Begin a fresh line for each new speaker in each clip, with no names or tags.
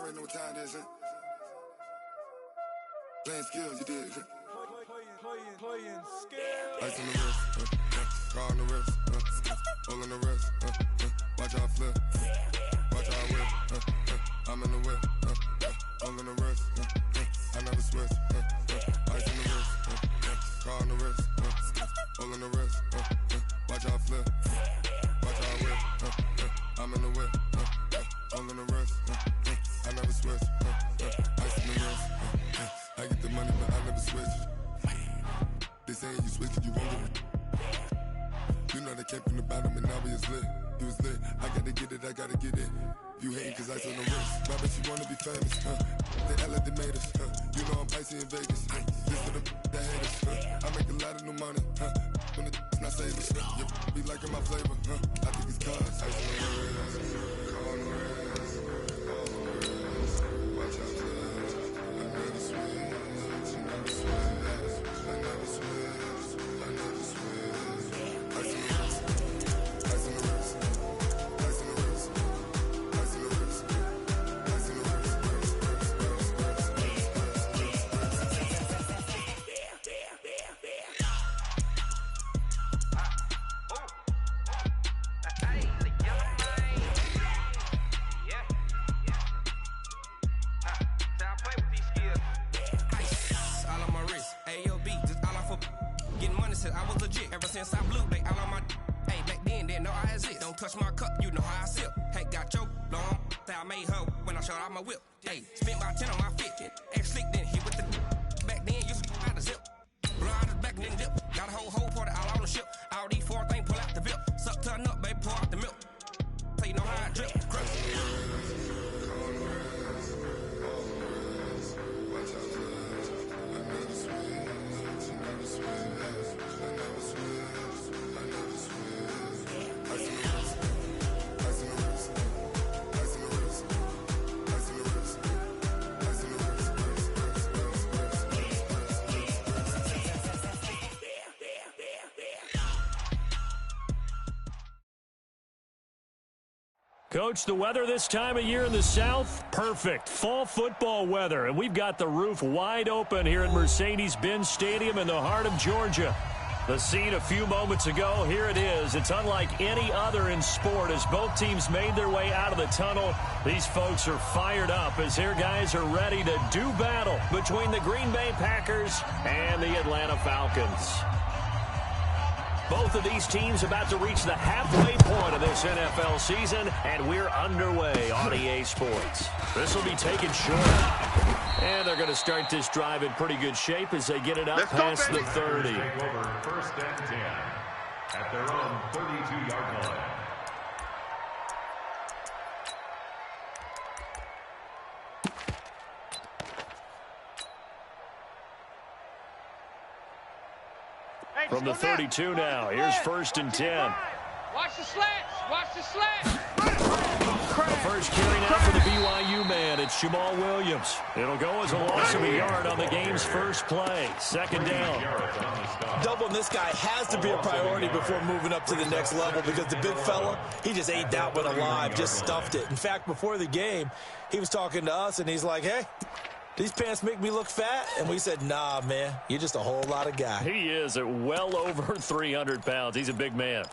already know what time it is, huh? Playing skills, you did.
Playing skills.
Ice on the wrist, car on the wrist, hole in the wrist, watch how I flip, watch how I whip, I'm in the whip, hole in the wrist, I never switch, ice on the wrist, car on the wrist, hole in the wrist, watch how I flip, watch how I whip, I'm in the whip, hole in the wrist, I never switch, ice on the wrist, I get the money but I never switch. They say you switch it, you won't get it. You know they came from the bottom and now we is lit. You was lit, I gotta get it, I gotta get it. You hating cause ice on the wrist. Why bet you wanna be famous, They act like they made us, You know I'm icy in Vegas, This for the that hate us, I make a lot of new money, When it's not saving, You be liking my flavor, I think it's cause ice on the wrist, on the wrist, on the wrist. Watch out, I never switch, I never switch.
Since I blew, they all on my hey, back then, didn't know I had it. Don't touch my cup, you know how I sip. Hey, got your long, that I made her when I showed out my whip. Hey, spent about 10 on my fit. Ex slick, then hit with the back then, used to out the zip. Blow out his back and then dip. Got a whole party all on the ship. All these four things, pull out the VIP. Suck, turn up, baby, pour out the milk. So you know how I drip. Crush.
Coach, the weather this time of year in the South, perfect. Fall football weather, and we've got the roof wide open here at Mercedes-Benz Stadium in the heart of Georgia. The scene a few moments ago, here it is. It's unlike any other in sport as both teams made their way out of the tunnel. These folks are fired up as their guys are ready to do battle between the Green Bay Packers and the Atlanta Falcons. Both of these teams about to reach the halfway point of this NFL season, and we're underway on EA Sports. This will be taken short. And they're going to start this drive in pretty good shape as they get it up past the 30.
Take over first and 10 at their own 32-yard line.
From the 32 now, here's first and 10.
Watch the slants. Watch the slants.
The first carry now for the BYU man. It's Jamal Williams. It'll go as a loss of a yard on the game's first play. Second down.
Doubling this guy has to be a priority before moving up to the next level because the big fella, he just ate that one alive, just stuffed it. In fact, before the game, he was talking to us, and he's like, hey, these pants make me look fat? And we said, nah, man, you're just a whole lot of guy.
He is at well over 300 pounds. He's a big man.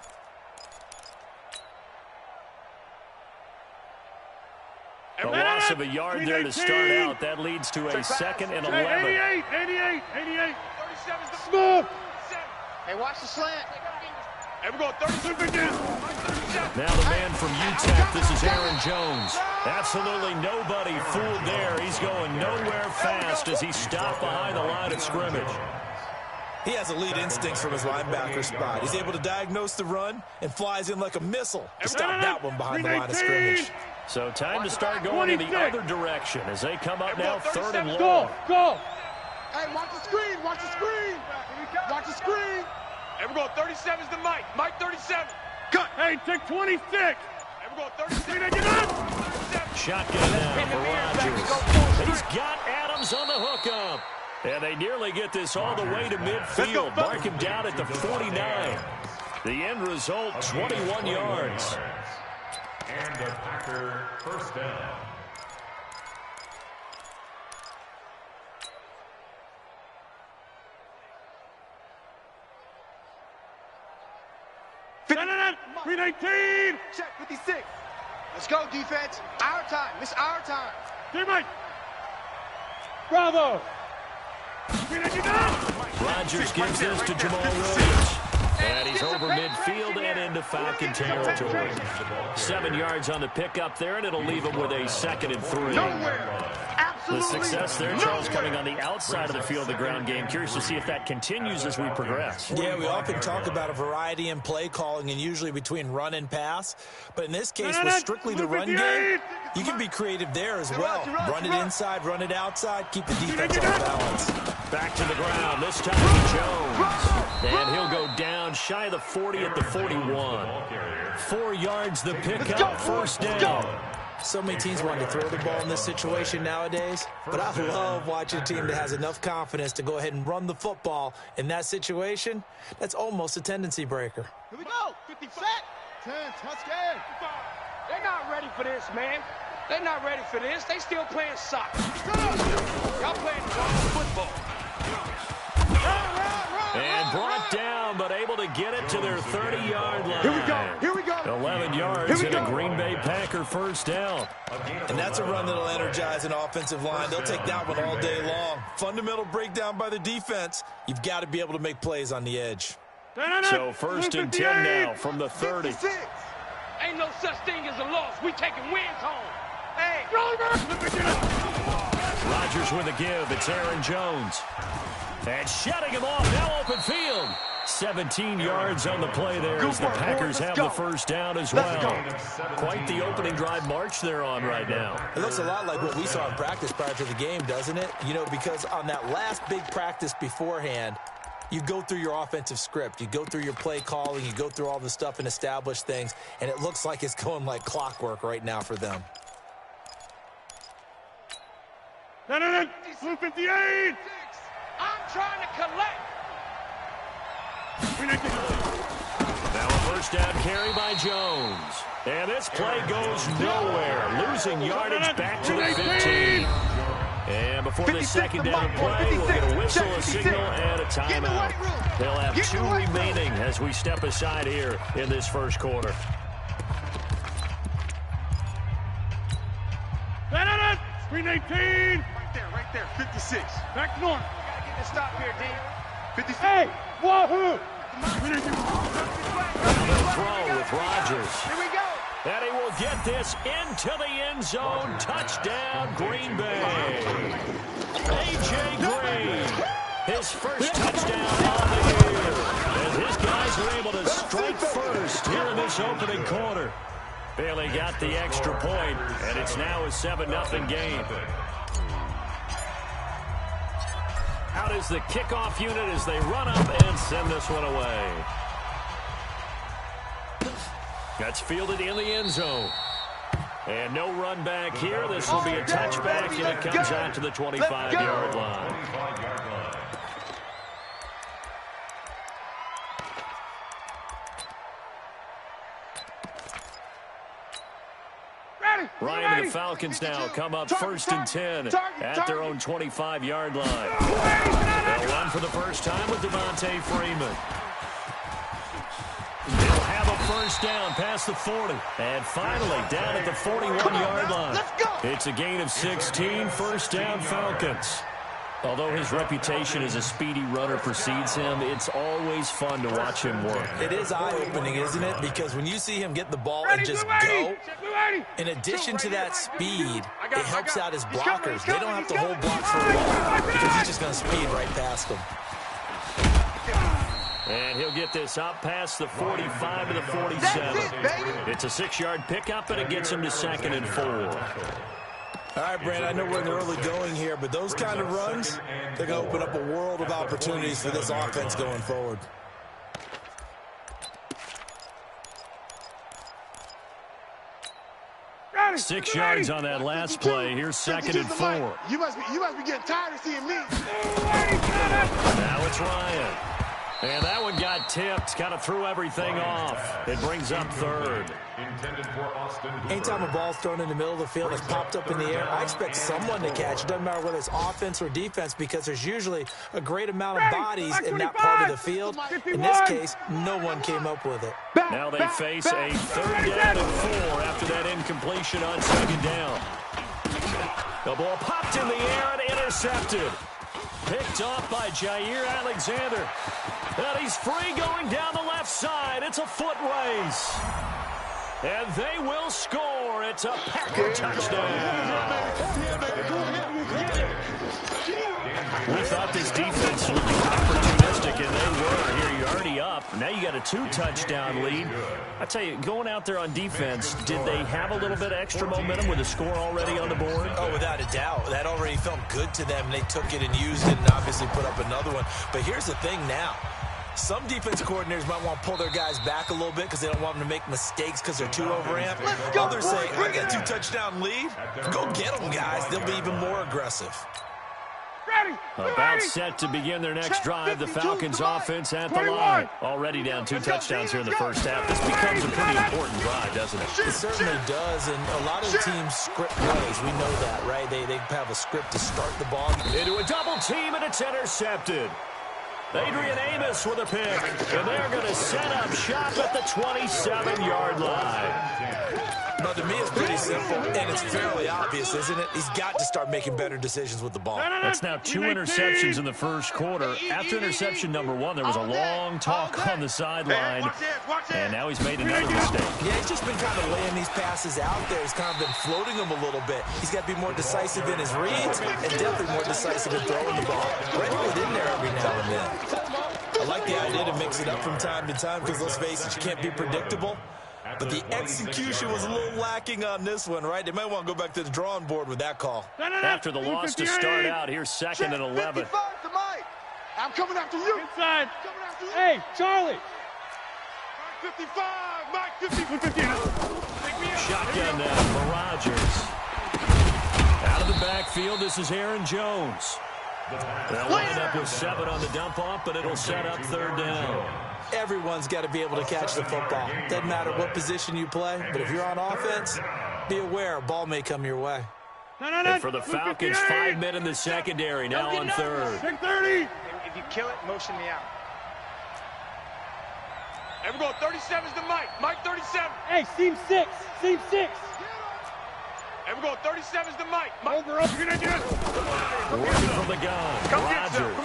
A loss of a yard there to start out. That leads to a second and 11.
88. Smooth. Hey, watch the slant. Hey, we're going 32
Now the man from UTEP, this is Aaron Jones. Absolutely nobody fooled there. He's going nowhere fast as he stopped behind the line of scrimmage.
He has elite instincts from his linebacker spot. He's able to diagnose the run and flies in like a missile to stop that one behind the line of scrimmage.
So time to start going in the other direction as they come up now third and long.
Go. Hey, watch the screen. Watch the screen. Watch the screen. Hey, we're going 37's to Mike. Mike 37. Cut. Hey, take 26. Hey, we're going 36.
Shotgun now for Rodgers. He's got Adams on the hookup. And they nearly get this all the way to midfield. Mark him down at the 49. The end result, 21 yards.
And the Packer first down.
Screen 18.
Check 56. Let's go, defense. Our time. It's our time.
Teammate. Bravo. Screen 89.
Rodgers gives this to Jamal Williams. And he's over midfield and into Falcon territory. 7 yards on the pickup there, and it'll leave him with a 2nd and 3. The success there, Charles, coming on the outside of the field, the ground game. Curious to see if that continues as we progress.
Yeah, we often talk about a variety in play calling and usually between run and pass. But in this case, with strictly the run game, you can be creative there as well. Run it inside, run it outside, keep the defense on balance.
Back to the ground, this time to Jones. And he'll go down shy of the 40 at the 41. 4 yards the pickup, first down.
So many teams want to throw the ball in this situation nowadays, but I love watching a team that has enough confidence to go ahead and run the football in that situation. That's almost a tendency breaker.
Here we go. 50 set. 10. Touch game.
They're not ready for this, man. They're not ready for this. They still playing soccer. Y'all playing football.
And brought down, but able to get it to their 30-yard line.
Here we go. Here we go.
11 yards and a Green Bay Packer first down.
And that's a run that'll energize an offensive line. They'll take that one all day long. Fundamental breakdown by the defense. You've got to be able to make plays on the edge.
So first and 10 now from the 30.
56.
Ain't no such thing as a loss. We taking wins home. Hey,
Rodgers with a give. It's Aaron Jones. And shutting him off, now open field. 17 yards on the play there as the Packers have the first down as well. Quite the opening drive march they're on right now.
It looks a lot like what we saw in practice prior to the game, doesn't it? You know, because on that last big practice beforehand, you go through your offensive script. You go through your play calling. You go through all the stuff and establish things. And it looks like it's going like clockwork right now for them.
58. I'm trying to collect.
Now a first down carry by Jones. And this play goes nowhere. Losing yardage back to the 15. And before the second down play, we'll get a whistle, a signal, and a timeout. They'll have 2 remaining as we step aside here in this first quarter.
Screen 18.
Right there. 56.
Back to north.
Gotta get this stop here, D. 56.
Hey, wahoo!
Throw with Rodgers.
Here we go.
And he will get this into the end zone. Touchdown, Green Bay. A.J. Green, his first touchdown on the year. And his guys are able to strike first here in this opening quarter. Bailey got the extra point, and it's now a 7-0 game. Out is the kickoff unit as they run up and send this one away. That's fielded in the end zone. And no run back here. This will be a touchback, and it comes out to the 25-yard line. Ryan and the Falcons now come up first and 10 at their own 25-yard line. They'll run for the first time with Devontae Freeman. They'll have a first down past the 40. And finally, down at the 41-yard line. It's a gain of 16, first down Falcons. Although his reputation as a speedy runner precedes him, it's always fun to watch him work.
It is eye-opening, isn't it? Because when you see him get the ball and just go, in addition to that speed, it helps out his blockers. They don't have to hold blocks for a while because he's just going to speed right past them.
And he'll get this up past the 45 to the 47. It's a 6-yard pickup, and it gets him to 2nd and 4.
All right, Brandon, I know we're in the early going here, but those kind of runs, they're going to open up a world of opportunities for this offense going forward.
Six yards on that last play. Here's 2nd and 4.
You must be getting tired of seeing me.
Now it's Ryan. And that one got tipped. Kind of threw everything off. It brings up third.
Anytime a ball's thrown in the middle of the field, it's popped up in the air, I expect someone to catch. It doesn't matter whether it's offense or defense because there's usually a great amount of bodies in that part of the field. In this case, no one came up with it.
Now they face a 3rd down and 4 after that incompletion on 2nd down. The ball popped in the air and intercepted. Picked off by Jair Alexander. And he's free going down the left side. It's a foot race. And they will score. It's a Packer touchdown. We thought this defense would be opportunistic, and they were. Here, you're already up. Now you got a 2-touchdown lead. I tell you, going out there on defense, did they have a little bit of extra momentum with a score already on the board?
Oh, without a doubt. That already felt good to them. They took it and used it and obviously put up another one. But here's the thing now. Some defense coordinators might want to pull their guys back a little bit because they don't want them to make mistakes because they're too overamped. Others say, I got a 2-touchdown lead. Go get them, guys. They'll be even more aggressive.
About set to begin their next drive. The Falcons offense at the line. Already down 2 touchdowns here in the first half. This becomes a pretty important drive, doesn't it?
It certainly does, and a lot of the teams script plays. We know that, right? They have a script to start the ball.
Into a double team, and it's intercepted. Adrian Amos with a pick, and they're going to set up shop at the 27-yard line.
Now, to me, it's pretty simple, and it's fairly obvious, isn't it? He's got to start making better decisions with the ball.
That's now 2 interceptions in the first quarter. After interception number 1, there was a long talk on the sideline, and now he's made another mistake.
Yeah, he's just been kind of laying these passes out there. He's kind of been floating them a little bit. He's got to be more decisive in his reads and definitely more decisive in throwing the ball. Wrangle it in there every now and then. I like the idea to mix it up from time to time because, let's face it, you can't be predictable. But the execution was a little lacking on this one, right? They might want to go back to the drawing board with that call.
After the loss to start out, here's 2nd and 11.
I'm coming after you.
Inside. Hey, Charlie. 55. Mike, 50.
Shotgun now for Rodgers. Out of the backfield, this is Aaron Jones. They'll line up with 7 on the dump-off, but it'll set up 3rd down.
Everyone's got to be able to catch the football. Doesn't matter what position you play, but if you're on offense, be aware a ball may come your way.
And for the Falcons, 5 men in the secondary, now on 3rd.
30. If you kill it, motion me out.
And we're going 37's to Mike. Mike 37.
Hey, seam 6. Seam 6.
And we're going 37's to Mike.
Over up. You're going to get it.
Working from the gun. Rodgers.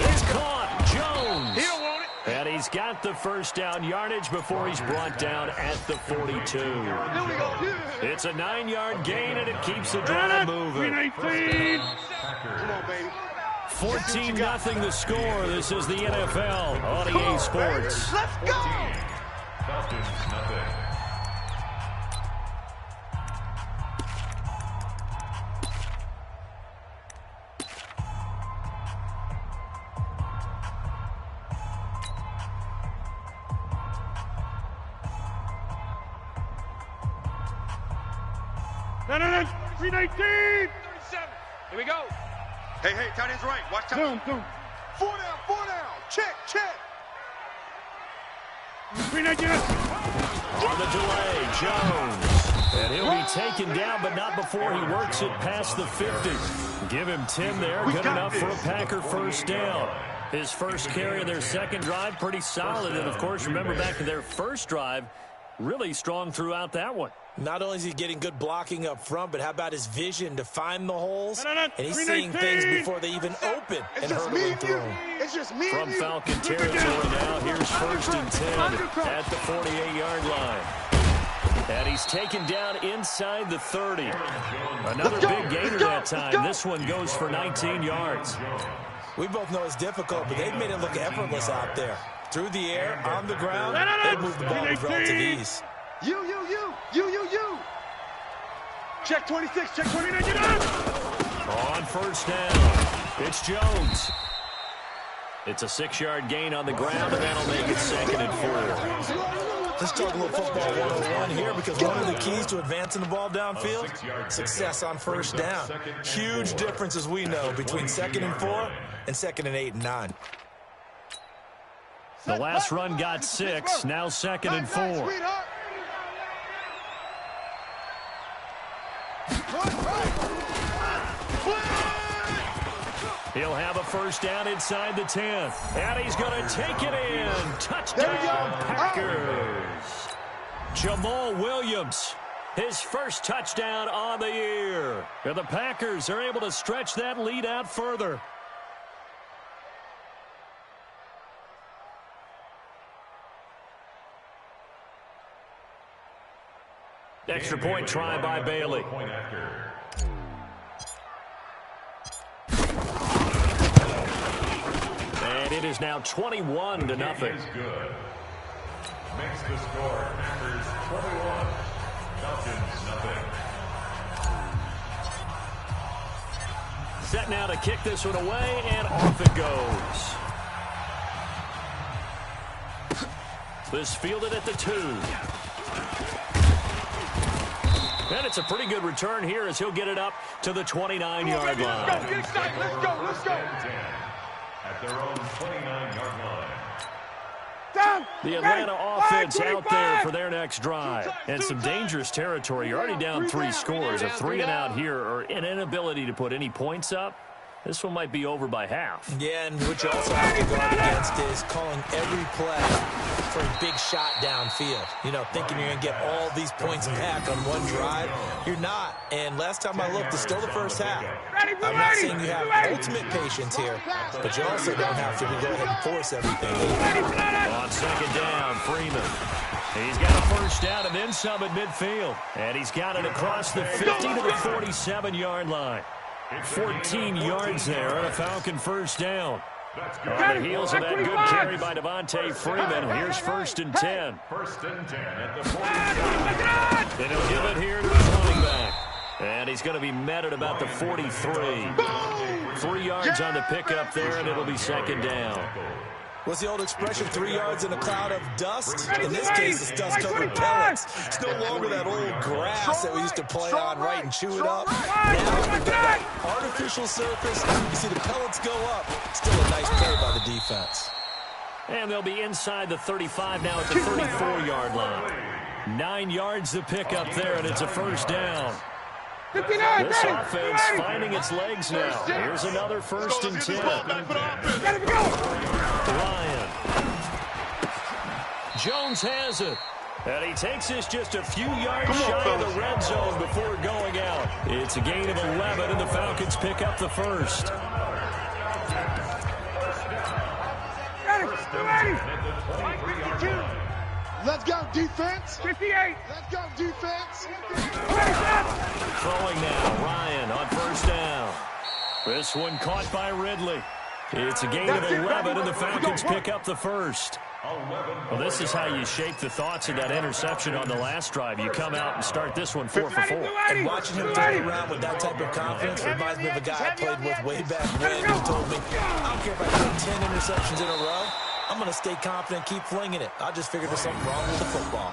It's caught. Jones.
He don't want it.
And he's got the first down yardage before he's brought down at the 42. It's a 9-yard gain, and it keeps the drive moving.
18.
Come on, baby.
14-0 the score. This is the NFL on EA Sports.
Let's go.
Falcons, nothing.
No. 319.
37. Here we go.
Hey, tight end's right. Watch time.
Boom.
4 down. Check.
319.
On the delay, Jones. And he'll be taken down, but not before he works it past the 50. Give him 10 there. Good enough for a Packer first down. His first carry of their second drive, pretty solid. And, of course, remember back to their first drive, really strong throughout that one.
Not only is he getting good blocking up front, but how about his vision to find the holes? And he's seeing things before they even open and hurtling through them.
It's just me
From Falcon territory now, here's 1st and 10 at the 48-yard line. And he's taken down inside the 30. Another big gainer that time. This one goes for 19 yards.
We both know it's difficult, but they've made it look effortless out there. Through the air, on the ground, they move the ball with relative ease.
You. Check 26, check 29, get up!
On first down, it's Jones. It's a 6-yard gain on the ground, and that'll make it 2nd and 4.
Let's talk a little football 101 here, because one of the keys to advancing the ball downfield, success on first down. Huge difference, as we know, between 2nd and 4 and 2nd and 8 and 9.
The last run got 6. Now 2nd and 4. He'll have a first down inside the 10. And he's going to take it in. Touchdown, Packers. Jamal Williams, his first touchdown on the year. And the Packers are able to stretch that lead out further. Extra point try by Bailey. And it is now 21-0.
Is good. Makes the score Packers 21, Falcons nothing.
Set now to kick this one away, and off it goes. This fielded at the 2. And it's a pretty good return here as he'll get it up to the 29-yard line.
Let's go.
At their own 29-yard line.
The Atlanta offense out there for their next drive. And some dangerous territory. You're already down 3 scores. A 3-and-out here or an inability to put any points up. This one might be over by half.
Yeah, and what you also have to guard against is calling every play for a big shot downfield. You know, thinking you're going to get all these points back on one drive. You're not. And last time I looked, it's still the first half. I'm not saying you have ultimate patience here, but you also don't have to go ahead and force everything.
On 2nd down, Freeman. He's got a first down and then some at midfield. And he's got it across the 50 to the 47-yard line. 14 yards there and a Falcon first down. On the heels of that good carry by Devontae Freeman, here's 1st and 10.
1st and 10 at the 47.
Then he'll give it here to the running back. And he's going to be met at about the 43. 3 yards on the pickup there, and it'll be 2nd down.
What's the old expression, 3 yards in a cloud of dust? In this case, it's dust-covered pellets. It's no longer that old grass that we used to play on, right, and chew it up. Now we've got that artificial surface. You see the pellets go up. Still a nice play by the defense.
And they'll be inside the 35 now at the 34-yard line. 9 yards to pick up there, and it's a first down. This offense finding its legs now. Here's another 1st and 10. Ryan. Jones has it. And he takes this just a few yards shy of the red zone before going out. It's a gain of 11, and the Falcons pick up the first.
Let's go, defense.
58.
Let's go, defense.
Throwing now, Ryan on first down. This one caught by Ridley. It's a gain of 11, and the Falcons pick up the first. Well, this is how you shake the thoughts of that interception on the last drive. You come out and start this one 4 for 4.
And watching him throw it around with that type of confidence reminds me of a guy I played with way back when who told me, I don't care if I throw 10 interceptions in a row. I'm going to stay confident, keep flinging it. I just figured there's something wrong with the football.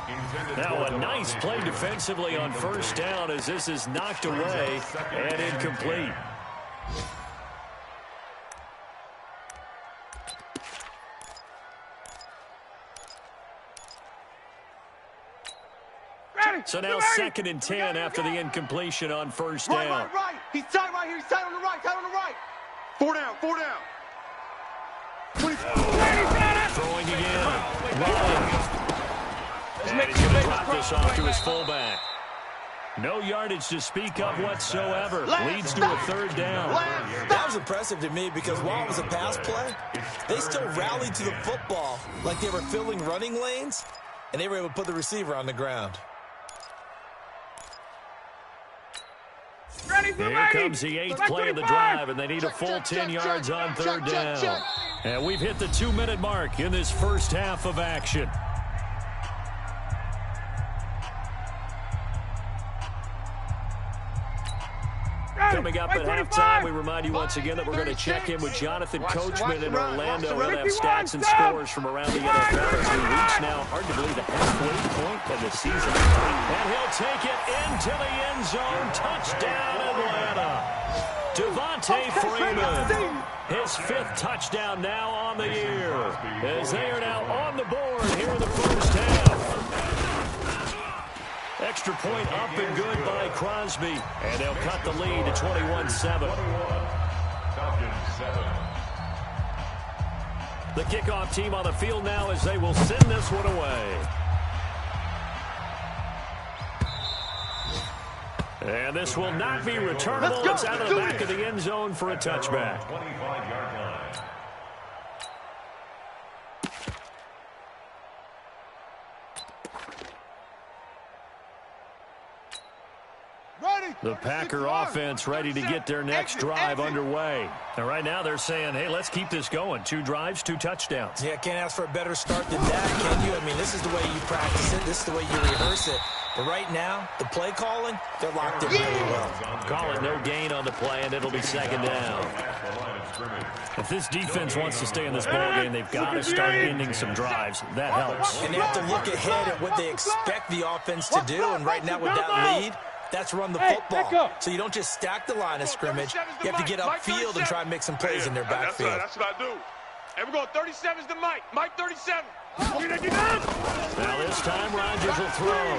Now a nice play defensively on first down as this is knocked away and incomplete. So now 2nd and 10 after the incompletion on first down.
Right. He's tight right here. He's tight on the right. 4 down.
Throwing again. Ryan. And he's going to drop this off to his fullback. No yardage to speak of whatsoever. Leads to a 3rd down.
That was impressive to me because while it was a pass play, they still rallied to the football like they were filling running lanes, and they were able to put the receiver on the ground.
Here comes the 8th play of the drive, and they need a full 10 yards on 3rd down. And we've hit the 2-minute mark in this first half of action. Coming up at halftime, we remind you once again that we're going to check in with Jonathan Coachman in Orlando. We'll have stats and scores from around the NFL as we reach now, hard to believe, the halfway point of the season. And he'll take it into the end zone. Touchdown, Atlanta. Devontae Freeman, his his 5th touchdown now on the year, as they are now on the board here in the first half. Extra point up and good by Crosby, and they'll cut the lead to 21-7. The kickoff team on the field now as they will send this one away. And this will not be returnable. It's out of the back of the end zone for a touchback.
25-yard line.
The Packer offense ready to get their next drive underway. And right now they're saying, hey, let's keep this going. 2 drives, 2 touchdowns.
Yeah, can't ask for a better start than that, can you? I mean, this is the way you practice it. This is the way you rehearse it. But right now, the play calling, they're locked in really well.
Call it no gain on the play, and it'll be 2nd down. If this defense wants to stay in this ballgame, they've got to start ending some drives. That helps.
And they have to look ahead at what they expect the offense to do. And right now with that lead, that's run the football. So you don't just stack the line of scrimmage. You have to get upfield and try and make some plays in their backfield.
That's what I do. Hey, we're going 37's to Mike. Mike 37.
Now this time Rodgers will throw.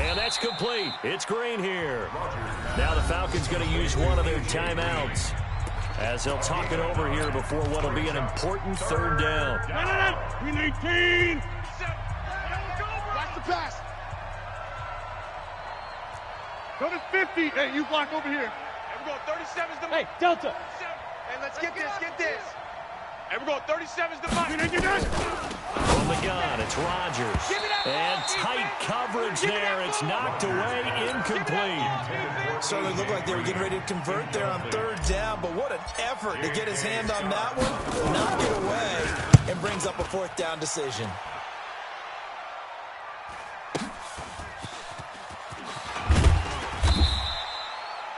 And that's complete. It's Green here. Now the Falcons going to use one of their timeouts as they'll talk it over here before what will be an important 3rd down.
319.
Watch the pass.
Go to 50. Hey, you block over here.
Hey, we're going 37's to Mike.
Hey, Delta.
Hey, let's get this.
Hey, we're going 37's to Mike.
From the gun, it's Rodgers. And tight coverage there. It's knocked away, incomplete.
Certainly looked like they were getting ready to convert there on 3rd down, but what an effort to get his hand on that one, knock it away, and brings up a 4th down decision.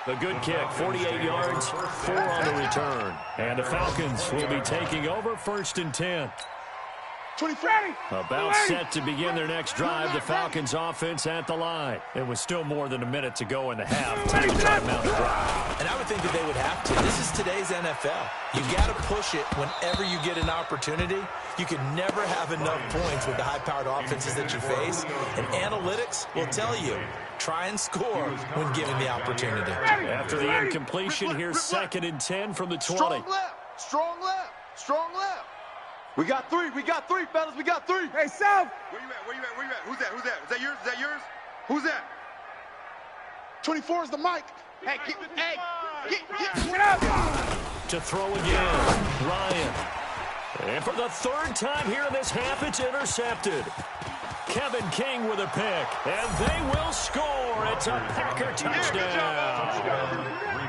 The good kick, 48 yards, 4 on the return. And the Falcons will be taking over 1st and 10.
24.
About set to begin their next drive, the Falcons offense at the line. It was still more than a minute to go in the half. Time to mount the drive.
And I would think that they would have to. This is today's NFL. You got to push it whenever you get an opportunity. You can never have enough points with the high-powered offenses that you face. And analytics will tell you, try and score when given the opportunity.
After the incompletion, here's 2nd and 10 from the 20.
Strong left. Strong left. Strong left. We got 3, fellas. We got 3. Hey, South.
Where you at? Who's that? Is that yours? Who's that?
24 is the mic. Hey, get
up.
To throw again, Ryan. And for the 3rd time here in this half, it's intercepted. Kevin King with a pick, and they will score. It's a Packer touchdown.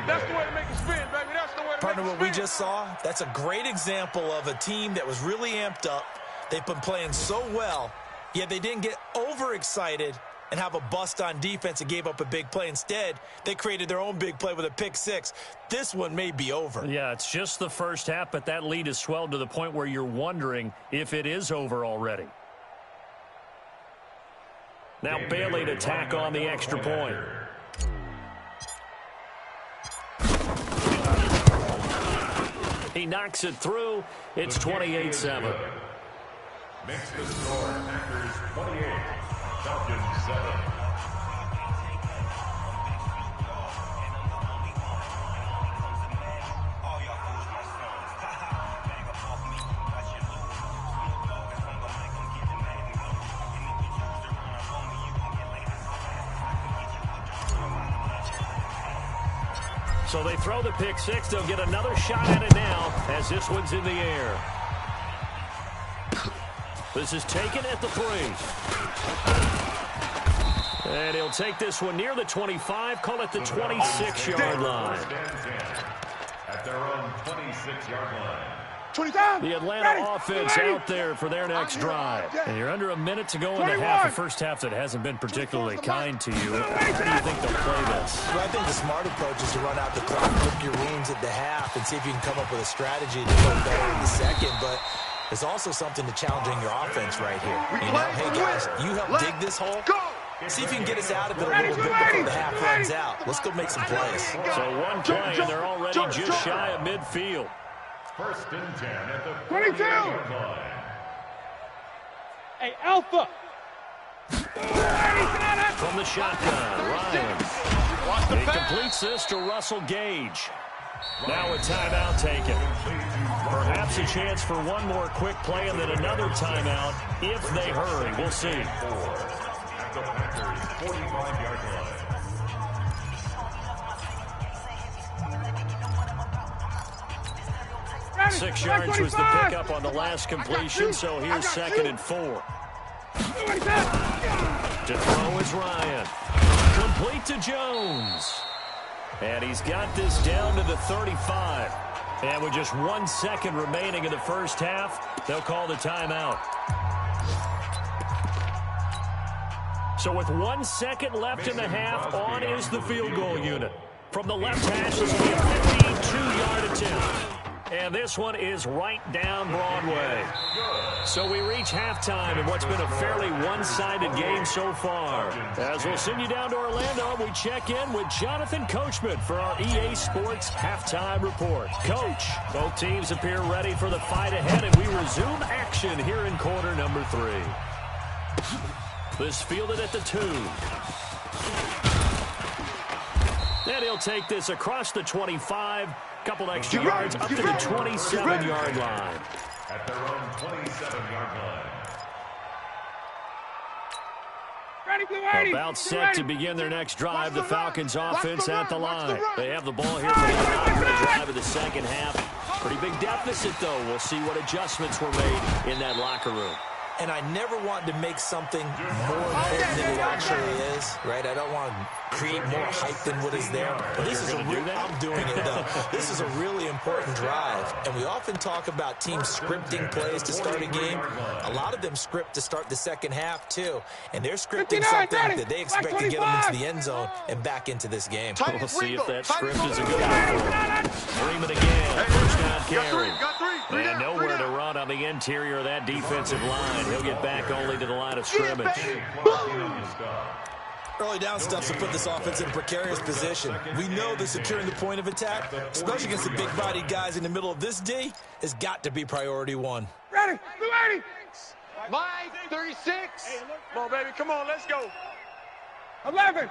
That's the way to make it spin, baby. That's the way to
Partner,
make it
what we
spin.
just saw, that's a great example of a team that was really amped up. They've been playing so well, yet they didn't get overexcited and have a bust on defense and gave up a big play. Instead, they created their own big play with a pick 6. This one may be over.
Yeah, it's just the first half, but that lead has swelled to the point where you're wondering if it is over already. Now Bailey to tack on the extra point. He knocks it through. It's 28-7.
Makes the score Packers 28, Falcons 7.
So they throw the pick 6. They'll get another shot at it now as this one's in the air. This is taken at the 3. And he'll take this one near the 25, call it the 26-yard line.
At their own 26-yard line.
The Atlanta offense out there for their next drive. And you're under a minute to go in the half. The first half that hasn't been particularly kind to you. How do you think they'll play this?
Well, I think the smart approach is to run out the clock, lick your wounds at the half, and see if you can come up with a strategy to go better in the second. But there's also something to challenging your offense right here. You know, hey, guys, you help dig this hole. See if you can get us out of it a little bit before the half runs out. Let's go make some plays.
So one play, and they're already just shy of midfield.
First and 10 at the
22.
line.
Hey, Alpha.
From the shotgun, Ryan. He completes this to Russell Gage. Now a timeout taken. Perhaps a chance for one more quick play and then another timeout if they hurry. We'll see.
At the Packers' 45-yard line.
6 yards was the pickup on the last completion, so here's 2nd and 4. To throw is Ryan. Complete to Jones. And he's got this down to the 35. And with just 1 second remaining in the first half, they'll call the timeout. So with 1 second left in the half, on is the field goal unit. From the left hash, this will be a 52-yard attempt. And this one is right down Broadway. So we reach halftime in what's been a fairly one-sided game so far. As we'll send you down to Orlando, we check in with Jonathan Coachman for our EA Sports Halftime Report. Coach, both teams appear ready for the fight ahead, and we resume action here in quarter number 3. This fielded at the 2. And he'll take this across the 25. Couple extra yards up to the 27-yard line.
At their own 27-yard line.
About set to begin their next drive. The Falcons offense at the line. They have the ball here for the inaugural drive of the second half. Pretty big deficit, though. We'll see what adjustments were made in that locker room.
And I never want to make something more important than it actually is, right? I don't want to create more hype than what is there. But this is I'm doing it, though. This is a really important drive. And we often talk about teams scripting plays to start a game. A lot of them script to start the second half, too. And they're scripting something that they expect to get them into the end zone and back into this game.
We'll see if that script is a good one for them. Freeman again. First down carry. And nowhere to run on the interior of that defensive line. He'll get back only to the line of scrimmage.
Early down stuff to put this offense in a precarious position. We know that securing the point of attack, especially against the big-bodied guys in the middle of this D, has got to be priority 1.
Ready.
Mike, 36.
Come on, baby. Come on, let's go.
11.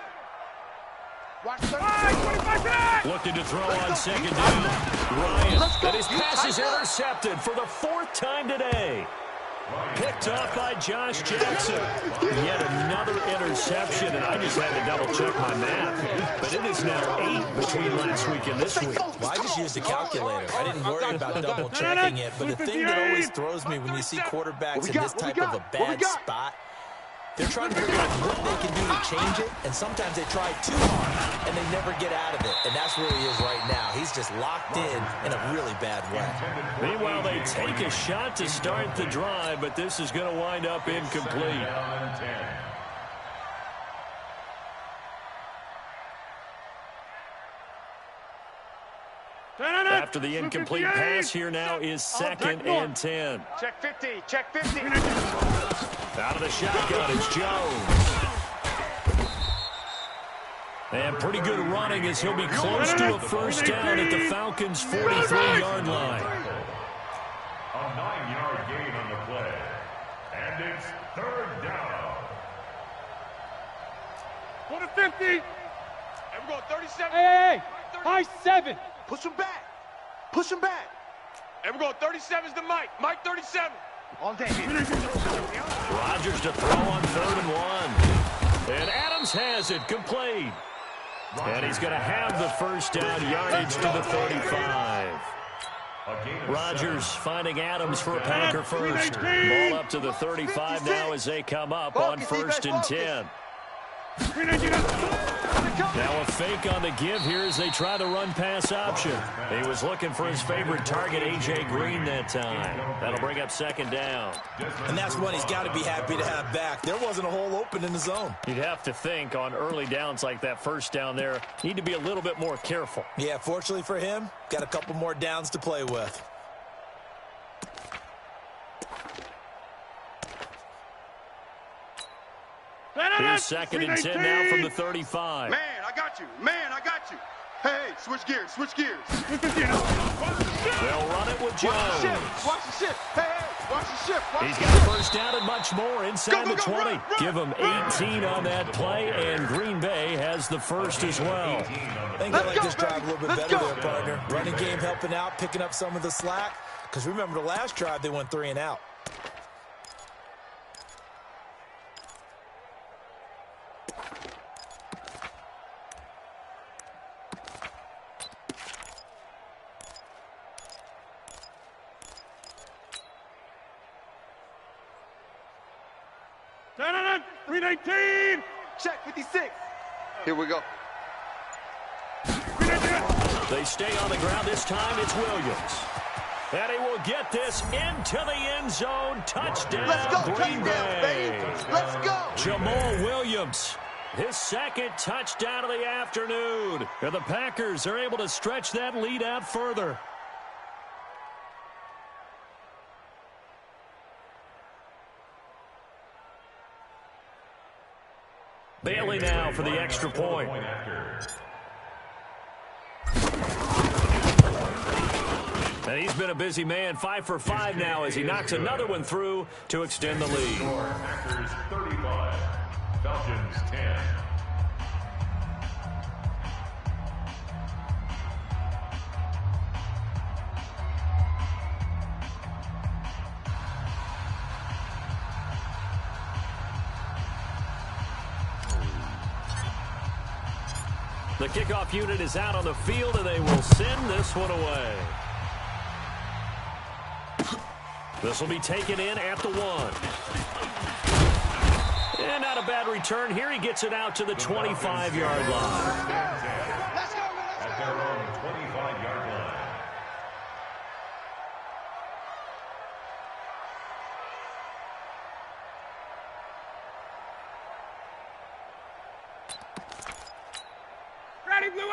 Watch 25.
Looking to throw on second down. Ryan, and his pass is intercepted for the 4th time today. Picked off by Josh Jackson. Yet another interception, and I just had to double-check my math. But it is now 8 between last week and this week.
Well, I just used a calculator. I didn't worry about double-checking it. But the thing that always throws me when you see quarterbacks in this type of a bad spot, they're trying to figure out what they can do to change it, and sometimes they try too hard, and they never get out of it. And that's where he is right now. He's just locked in a really bad way.
Meanwhile, they take a shot to start the drive, but this is going to wind up incomplete. After the incomplete pass, here now is 2nd and 10.
Check 50. Check 50.
Out of the shotgun, it's Jones. And pretty good running as he'll be close to a first down at the Falcons' 43-yard line.
A 9-yard gain on the play. And it's 3rd down.
Go to 50.
Hey, we're going 37.
Hey. High 7.
Push him back. Push him back.
Hey, we're going 37's to Mike. Mike 37.
On deck.
Rodgers to throw on 3rd and 1. And Adams has it complete. And he's going to have the first down yardage to the 35. Rodgers finding Adams for a Packer first. Ball up to the 35 now as they come up on 1st and 10. Now a fake on the give here as they try the run-pass option. He was looking for his favorite target, A.J. Green, that time. That'll bring up 2nd down.
And that's one he's got to be happy to have back. There wasn't a hole open in the zone.
You'd have to think on early downs like that first down there, need to be a little bit more careful.
Yeah, fortunately for him, got a couple more downs to play with.
Here's 2nd and 10 now from the 35.
Man, I got you. Man, I got you. Hey, switch gears, switch gears.
They'll run it with Jones.
Watch the shift. Hey, watch the shift.
He's got a first down and much more inside the 20. Run. Give him 18 on that play, and Green Bay has the first as well.
I think I like this drive a little bit better there, partner. Running game helping out, picking up some of the slack. Because remember the last drive, they went 3 and out.
Check 56. Here we go.
They stay on the ground. This time it's Williams. And he will get this into the end zone. Touchdown,
Let's go,
Green Bay.
baby. Let's go.
Jamal Williams, his 2nd touchdown of the afternoon. And the Packers are able to stretch that lead out further. Bailey now for the extra point. And he's been a busy man, 5 for 5 now as he knocks another one through to extend the lead.
Packers 35, Falcons 10.
The kickoff unit is out on the field, and they will send this one away. This will be taken in at the 1. And not a bad return here. He gets it out to the 25-yard line.
At their own 25-yard line.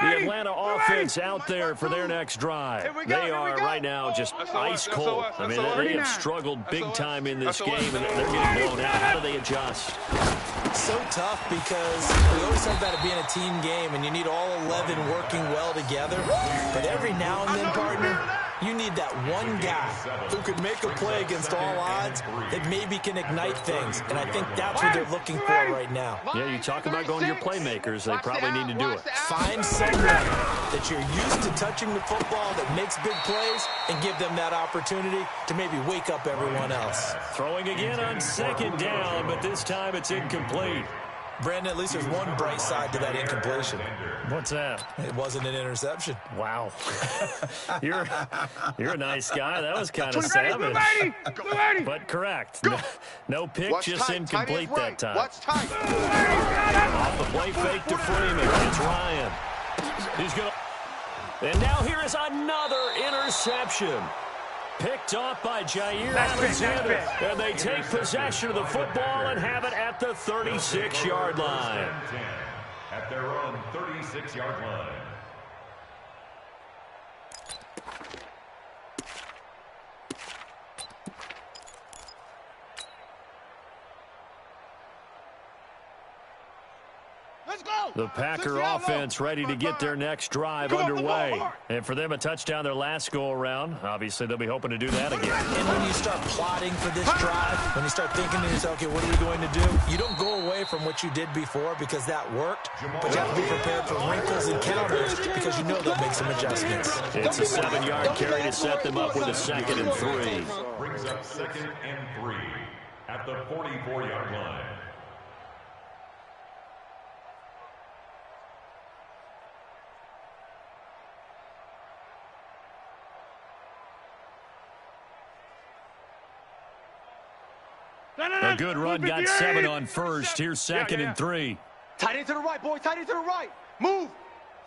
The Atlanta offense out there for their next drive. They are right now just ice cold. I mean, they have struggled big time in this game, and they're getting blown out. How do they adjust?
So tough because we always talk about it being a team game, and you need all 11 working well together. But every now and then, partner, you need that one guy who can make a play against all odds that maybe can ignite things. And I think that's what they're looking for right now.
Yeah, you talk about going to your playmakers. They probably need to do it.
Find someone that you're used to touching the football that makes big plays and give them that opportunity to maybe wake up everyone else.
Throwing again on 2nd down, but this time it's incomplete.
Brandon, at least there's one bright side to that incompletion.
What's that?
It wasn't an interception.
Wow. You're a nice guy. That was kind of savage. But correct. No pick, just incomplete that time.
Watch tight.
Off the play fake to Freeman. It's Ryan. He's going to... And now here is another interception. Picked off by Jair Alexander. And they take possession of the football and have it at the 36-yard line.
At their own 36-yard line.
The Packer offense ready to get their next drive underway. And for them, a touchdown their last go-around. Obviously, they'll be hoping to do that again.
And when you start plotting for this drive, when you start thinking to yourself, okay, what are we going to do? You don't go away from what you did before because that worked, but you have to be prepared for wrinkles and counters because you know they'll make some adjustments.
It's a 7-yard carry to set them up with a 2nd and 3.
Brings up 2nd and 3 at the 44-yard line.
A good run, got 7 on first. Here's 2nd and 3.
Tight end to the right, boy. Tight end to the right. Move.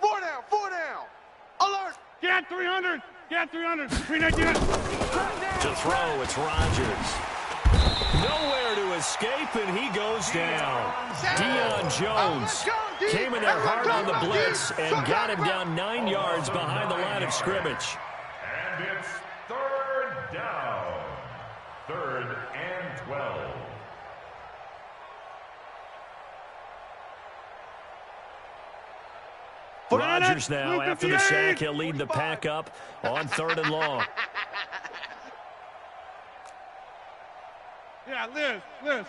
4 down. 4 down. Alert.
Get 300. Get 300. 319.
To throw, it's Rodgers. Nowhere to escape, and he goes down. Deion Jones came in there hard on the blitz and got him down 9 yards behind the line of scrimmage.
And it's 3rd down. 3rd and 12.
Rodgers now, after the sack, he'll lead the pack up on 3rd and long.
Yeah, Liz.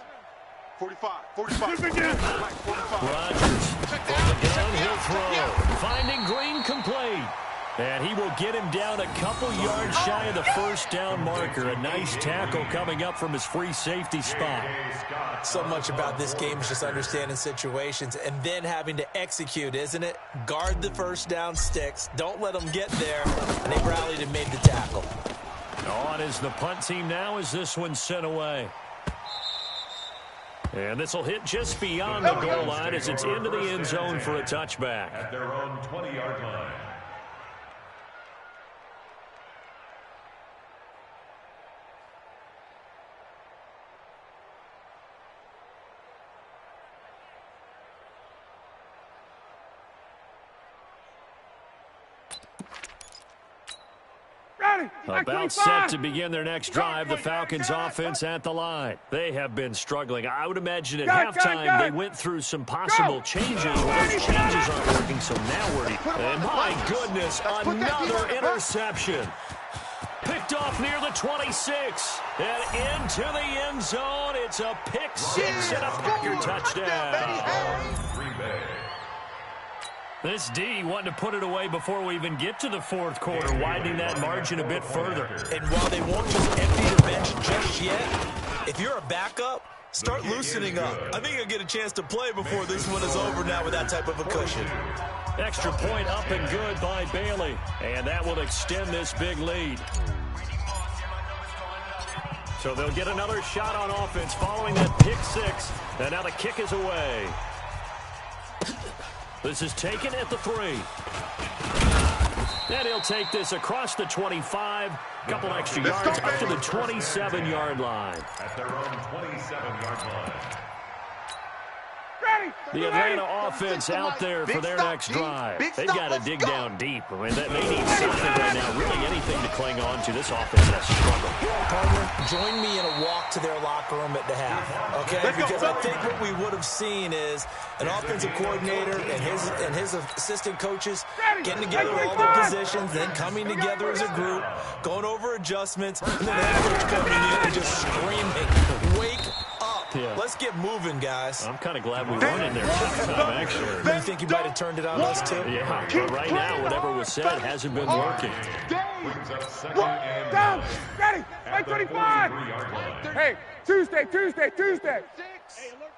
45. 45.
Rodgers from the gun, he'll throw. Finding Green complete. And he will get him down a couple yards shy of the first down marker. A nice tackle coming up from his free safety spot.
So much about this game is just understanding situations and then having to execute, isn't it? Guard the first down sticks. Don't let them get there. And they rallied and made the tackle.
On is the punt team now as this one's sent away. And this will hit just beyond the goal line as it's into the end zone for a touchback.
At their own 20-yard line.
About set to begin their next drive, the Falcons offense at the line. They have been struggling. I would imagine at halftime they went through some possible changes. Well, those changes aren't working, so now we're... And my goodness, another interception. Picked off near the 26. And into the end zone. It's a pick six and a Packer touchdown.
Green Bay.
This D wanted to put it away before we even get to the fourth quarter, widening that margin a bit further.
And while they won't just empty the bench just yet, if you're a backup, start loosening up. I think you'll get a chance to play before this one is over now with that type of a cushion.
Extra point up and good by Bailey. And that will extend this big lead. So they'll get another shot on offense following that pick six. And now the kick is away. This is taken at the 3. And he'll take this across the 25. Couple extra yards up to the 27-yard line.
At their own 27-yard line.
The Atlanta offense out there for their next drive. They've got to dig down deep. I mean, they need something right now, really anything to cling on to. This offense has struggled.
Partner, join me in a walk to their locker room at the half, okay? Because I think what we would have seen is an offensive coordinator and his assistant coaches getting together all their positions, then coming together as a group, going over adjustments, and then the head coach coming in and just screaming, wake up.
Yeah.
Let's get moving, guys.
I'm kind of glad we weren't in there sometime, actually.
You think you might have turned it on us, too?
Yeah, but right now, whatever was said hasn't been working.
Brings up second and
Down.
9.
Ready.
At the
25.
43-yard line.
Hey, Tuesday.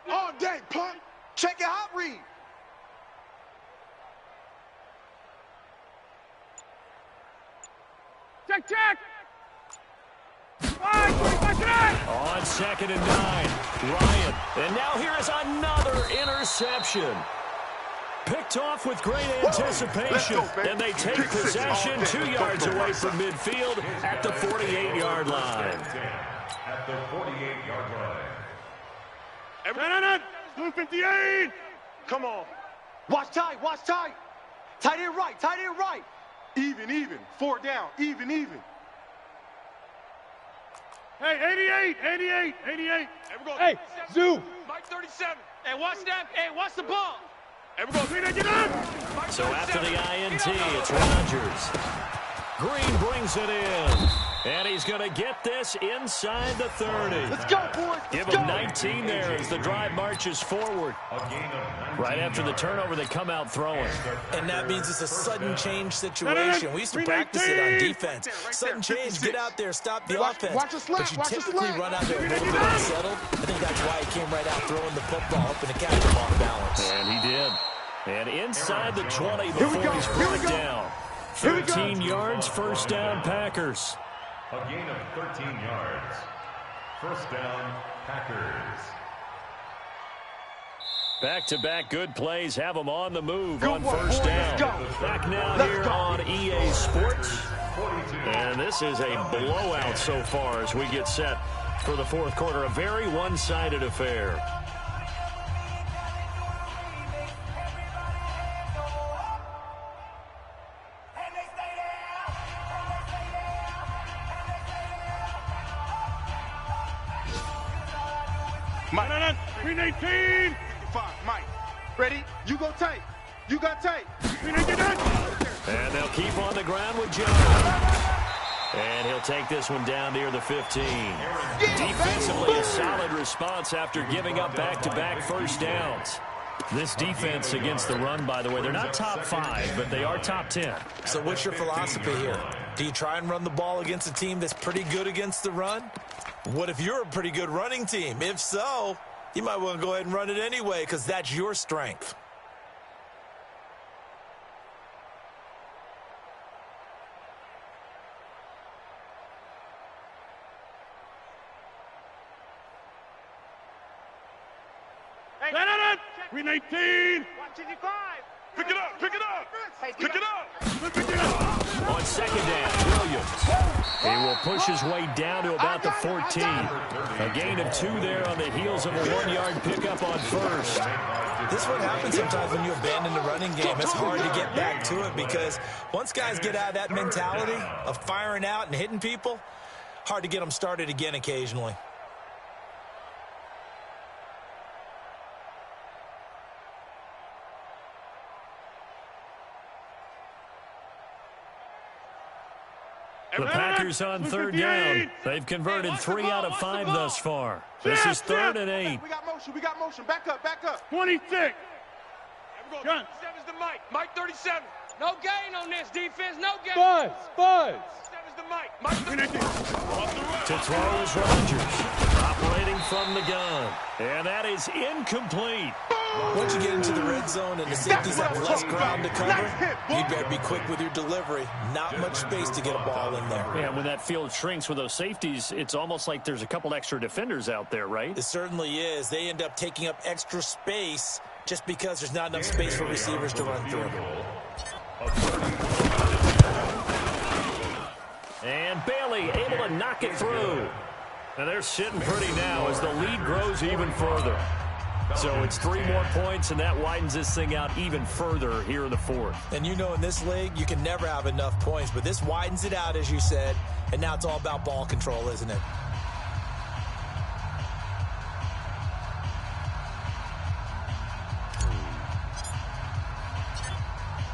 All day, punt. Check your hot read.
Check. 5, 25,
On 2nd and 9, Ryan. And now here is another interception. Picked off with great anticipation. And they take possession 2 yards away from midfield at the 48-yard line.
At the 48-yard line.
Blue 58.
Come on. Watch tight. Tight end right. Even. 4 down. Even.
Hey, 88.
Hey,
Zoo.
Mike 37. Hey, watch that. Hey, watch the ball.
Everybody, get up.
So after the INT, it's Rodgers. Green brings it in. And he's going to get this inside the 30.
Let's go, boys.
Give him 19 there as the drive marches forward. Right after the turnover, they come out throwing.
And that means it's a sudden change situation. We used to practice it on defense. Sudden change, get out there, stop the offense. But you typically run out there a little bit unsettled. I think that's why he came right out throwing the football up and to catch him off balance.
And he did. And inside the 20 before he's brought down. 13 yards, first down, Packers.
A gain of 13 yards. First down, Packers.
Back-to-back good plays have them on the move on first down. Back now here on EA Sports. And this is a blowout so far as we get set for the fourth quarter. A very one-sided affair.
Green 18.
5, Mike. Ready? You go tight. You got tight.
And they'll keep on the ground with Jones. And he'll take this one down near the 15. Defensively, a solid response after giving up back-to-back first downs. This defense against the run, by the way, they're not top 5, but they are top 10.
So what's your philosophy here? Do you try and run the ball against a team that's pretty good against the run? What if you're a pretty good running team? If so, you might want to go ahead and run it anyway because that's your strength.
Green 18. Pick it up. Pick it up. Pick it up. Pick it up.
On second down, Williams. He will push his way down to about the 14. A gain of 2 there on the heels of a 1-yard pickup on first.
This is what happens sometimes when you abandon the running game. It's hard to get back to it because once guys get out of that mentality of firing out and hitting people, hard to get them started again occasionally.
The Packers on third down. They've converted 3 out of 5 thus far. This is 3rd and 8.
We got motion. We got motion. Back up. Back up.
26.
Gun. 37's the Mike. Mike 37.
No gain on this defense. No gain.
Buzz.
37's the Mike. Mike 37.
To throw is Rodgers. Operating from the gun. And that is incomplete.
Once you get into the red zone and the safeties have less ground to cover, you better be quick with your delivery. Not much space to get a ball in there.
Yeah, when that field shrinks with those safeties, it's almost like there's a couple extra defenders out there, right?
It certainly is. They end up taking up extra space just because there's not enough space for receivers to run through.
And Bailey able to knock it through. And they're sitting pretty now as the lead grows even further. So it's 3 more points, and that widens this thing out even further here in the 4th.
And you know in this league, you can never have enough points, but this widens it out, as you said, and now it's all about ball control, isn't it?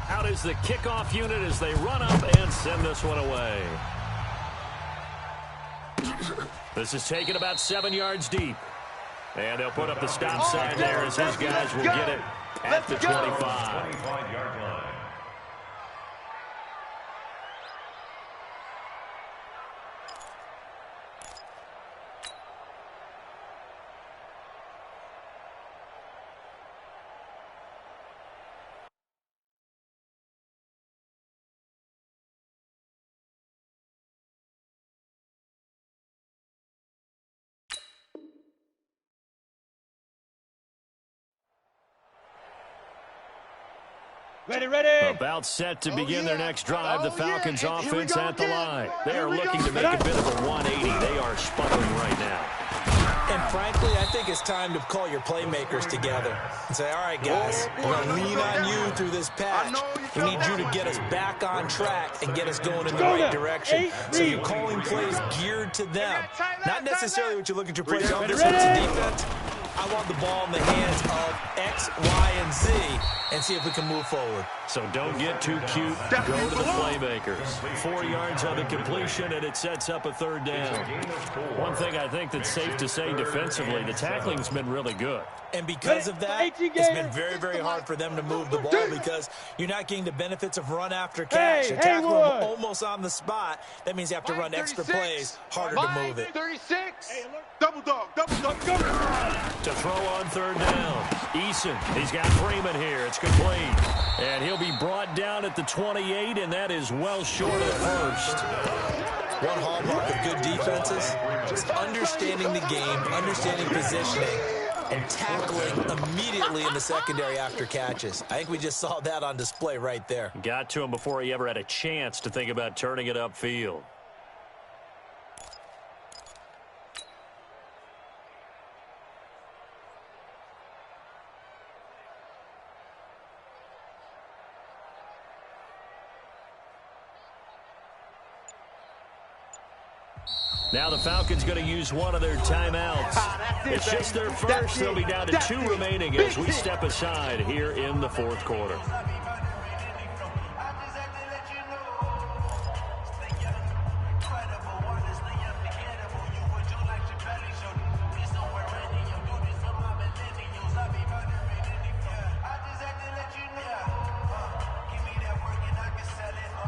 Out is the kickoff unit as they run up and send this one away. This is taken about 7 yards deep. And they'll put up the stop sign there as his guys will get it at the 25.
25-yard line.
Ready.
About set to begin their next drive. The Falcons offense at the line. They are looking to make a bit of a 180. They are sputtering right now.
And frankly, I think it's time to call your playmakers together and say, all right, guys, we're going to lean on you through this patch. We need you to get us back on track and get us going in the right direction. So you're calling plays geared to them. Not necessarily what you look at your plays on this defense. I want the ball in the hands of X, Y, and Z and see if we can move forward.
So don't get too cute. Go to the playmakers. 4 yards on the completion, and it sets up a 3rd down. One thing I think that's safe to say defensively, the tackling's been really good.
And because of that, it's been very, very hard for them to move the ball because you're not getting the benefits of run after catch. You're tackling them almost on the spot. That means you have to run extra plays, harder to move it.
36. Double dog.
To throw on 3rd down. Eason, he's got Freeman here. It's complete. And he'll be brought down at the 28, and that is well short of the first.
One hallmark of good defenses is understanding the game, understanding positioning, and tackling immediately in the secondary after catches. I think we just saw that on display right there.
Got to him before he ever had a chance to think about turning it upfield. Now the Falcons going to use one of their timeouts. It's just their first. They'll be down to 2 remaining as we step aside here in the fourth quarter.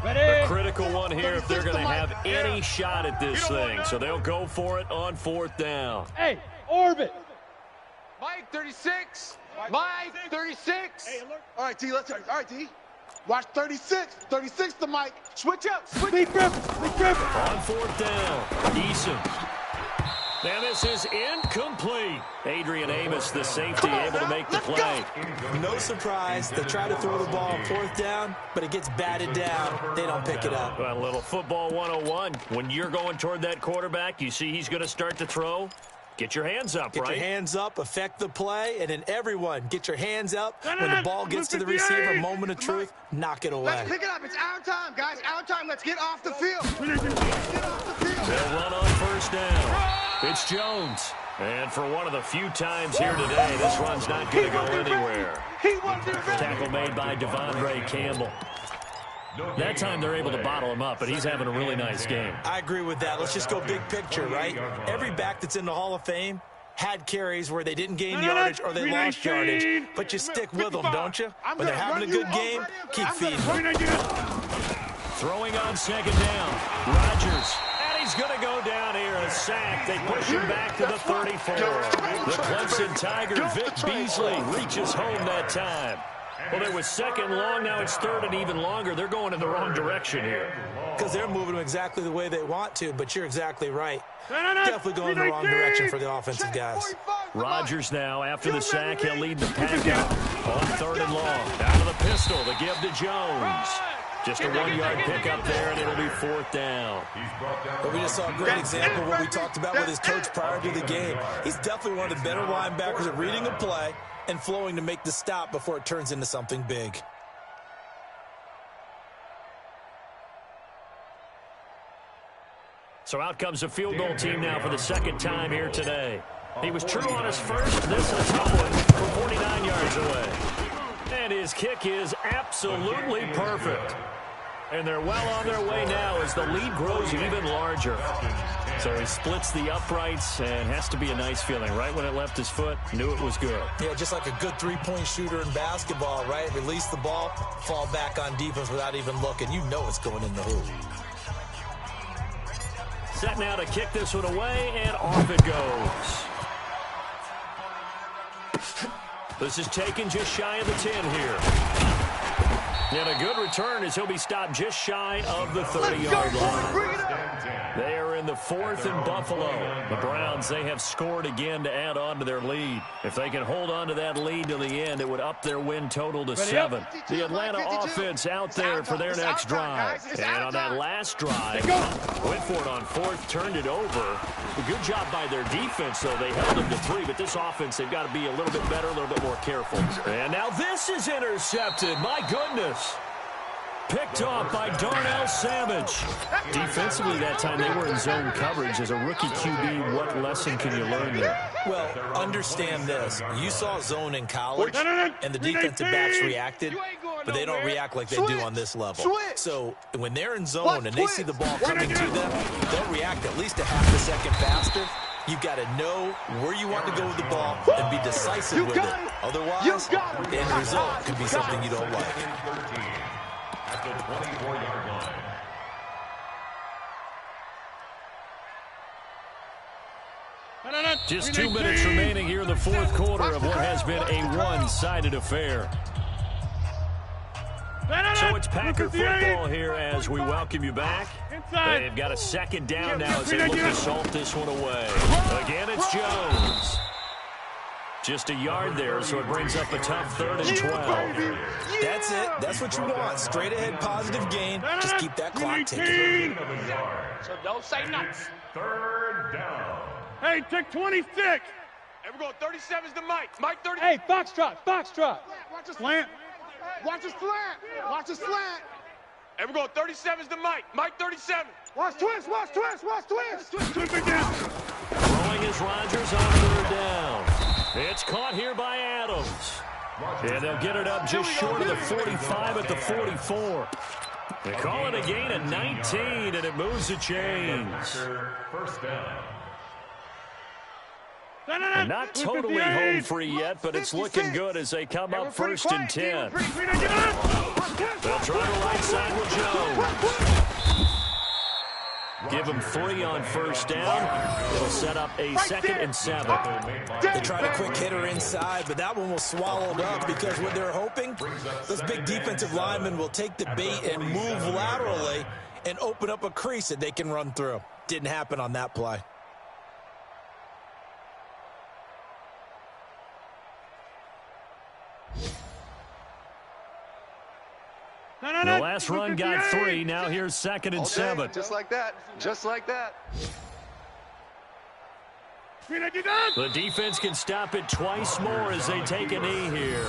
A critical one here if they're going to have any shot at this thing. So they'll go for it on 4th down.
Hey, orbit. Mike, 36. Mike, 36.
All right, T, let's go. All right, T. Watch 36. 36 to Mike. Switch up.
Lee Griffin.
On 4th down, Eason. And this is incomplete. Adrian Amos, the safety, able to make the play.
No surprise. They try to throw the ball on 4th down, but it gets batted down. They don't pick it up.
Well, a little football 101. When you're going toward that quarterback, you see he's going to start to throw. Get your hands up,
right? Get your hands up, affect the play, and then everyone get your hands up. When the ball gets to the receiver, moment of truth, knock it away.
Let's pick it up. It's our time, guys. Our time. Let's get off the field.
They'll run on 1st down. It's Jones. And for one of the few times here today, this run's not going to go anywhere. Tackle made by Devondre Campbell. That time they're able to bottle him up, but he's having a really nice game.
I agree with that. Let's just go big picture, right? Every back that's in the Hall of Fame had carries where they didn't gain yardage or they lost yardage, but you stick with them, don't you? When they're having a good game, keep feeding them.
Throwing on 2nd down, Rodgers. He's going to go down here, a sack. They push him back to the 34. The Clemson Tiger, Vic Beasley, reaches home that time. Well, there was 2nd long. Now it's 3rd and even longer. They're going in the wrong direction here.
Because they're moving them exactly the way they want to, but you're exactly right. Definitely going in the wrong direction for the offensive guys.
Rodgers now, after the sack, he'll lead the pack out on 3rd and long. Out of the pistol, the give to Jones. Just a 1-yard pickup there, and it'll be 4th down.
But we just saw a great example of what we talked about with his coach prior to the game. He's definitely one of the better linebackers at reading a play and flowing to make the stop before it turns into something big.
So out comes a field goal team now for the 2nd time here today. He was true on his first. This is a tough one from 49 yards away. And his kick is absolutely perfect. And they're well on their way now as the lead grows even larger. So he splits the uprights and has to be a nice feeling. Right when it left his foot, knew it was good.
Yeah, just like a good three-point shooter in basketball, right? Release the ball, fall back on defense without even looking. You know it's going in the hoop.
Set now to kick this one away, and off it goes. This is taken just shy of the 10 here. And a good return as he'll be stopped just shy of the 30-yard line. They are in the 4th and Buffalo. The Browns, they have scored again to add on to their lead. If they can hold on to that lead to the end, it would up their win total to 7. The Atlanta offense out there for their next drive. And on that last drive, went for it on 4th, turned it over. A good job by their defense, though. They held them to 3, but this offense, they've got to be a little bit better, a little bit more careful. And now this is intercepted. My goodness. Picked off by Darnell Savage. Defensively that time, they were in zone coverage. As a rookie QB, what lesson can you learn there?
Well, understand this. You saw zone in college, and the defensive backs reacted, but they don't react like they do on this level. So when they're in zone and they see the ball coming to them, they'll react at least a half a second faster. You've got to know where you want to go with the ball and be decisive with it. Otherwise, the end result could be something you don't like.
At the 24-yard line.
Just 2 minutes remaining here in the 4th quarter of what has been a one-sided affair. So it's Packer football here as we welcome you back. They've got a 2nd down now as they look to salt this one away. Again, it's Jones. Just a yard there, so it brings up a tough 3rd and 12.
That's it. That's what you want. Straight ahead, positive gain. Just keep that clock ticking.
So don't say nothing.
3rd down.
Hey, take 26.
Hey, we're going 37's to Mike. Mike 30.
Hey, foxtrot.
Watch the slant. Watch the slant.
And we're going 37's to Mike. Mike 37.
Watch twist, watch twist, watch twist.
Twist again.
Throwing is Rodgers on 3rd down. It's caught here by Adams. And they'll get it up just short of the 45 at the 44. They call it a gain of 19, and it moves the chains.
First down.
And not totally home free yet, but it's looking good as they come up 1st and 10. They'll try the right side with Jones. Give him 3 on 1st down. It'll set up a 2nd and 7.
They tried a quick hitter inside, but that one was swallowed up because what they're hoping, those big defensive linemen will take the bait and move laterally and open up a crease that they can run through. Didn't happen on that play.
The last run got 3. Now here's 2nd and 7.
Just like that. Just like that.
The defense can stop it twice more as they take a knee here.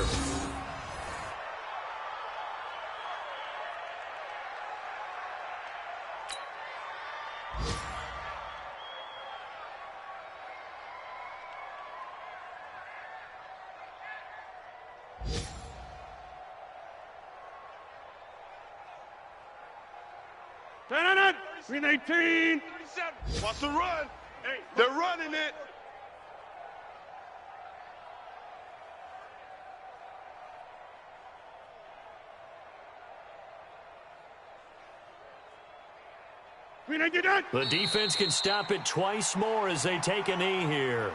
Green 18. Wants to run. Hey, they're running it.
The defense can stop it twice more as they take a knee here.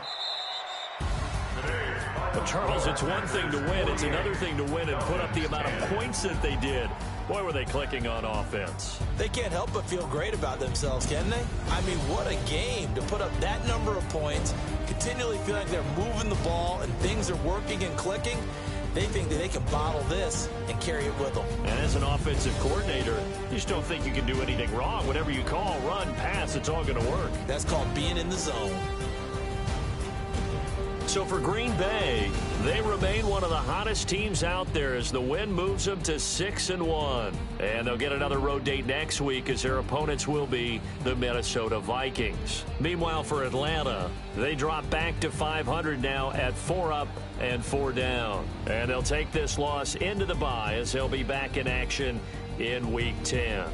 But Charles, it's one thing to win. It's another thing to win and put up the amount of points that they did. Boy, were they clicking on offense.
They can't help but feel great about themselves, can they? I mean, what a game to put up that number of points, continually feel like they're moving the ball and things are working and clicking. They think that they can bottle this and carry it with them.
And as an offensive coordinator, you just don't think you can do anything wrong. Whatever you call, run, pass, it's all going to work.
That's called being in the zone.
So for Green Bay, they remain one of the hottest teams out there as the win moves them to 6-1. And they'll get another road date next week as their opponents will be the Minnesota Vikings. Meanwhile, for Atlanta, they drop back to 500 now at 4 up and 4 down. And they'll take this loss into the bye as they'll be back in action in Week 10.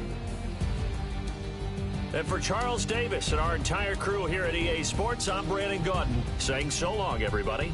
And for Charles Davis and our entire crew here at EA Sports, I'm Brandon Gaudin saying so long, everybody.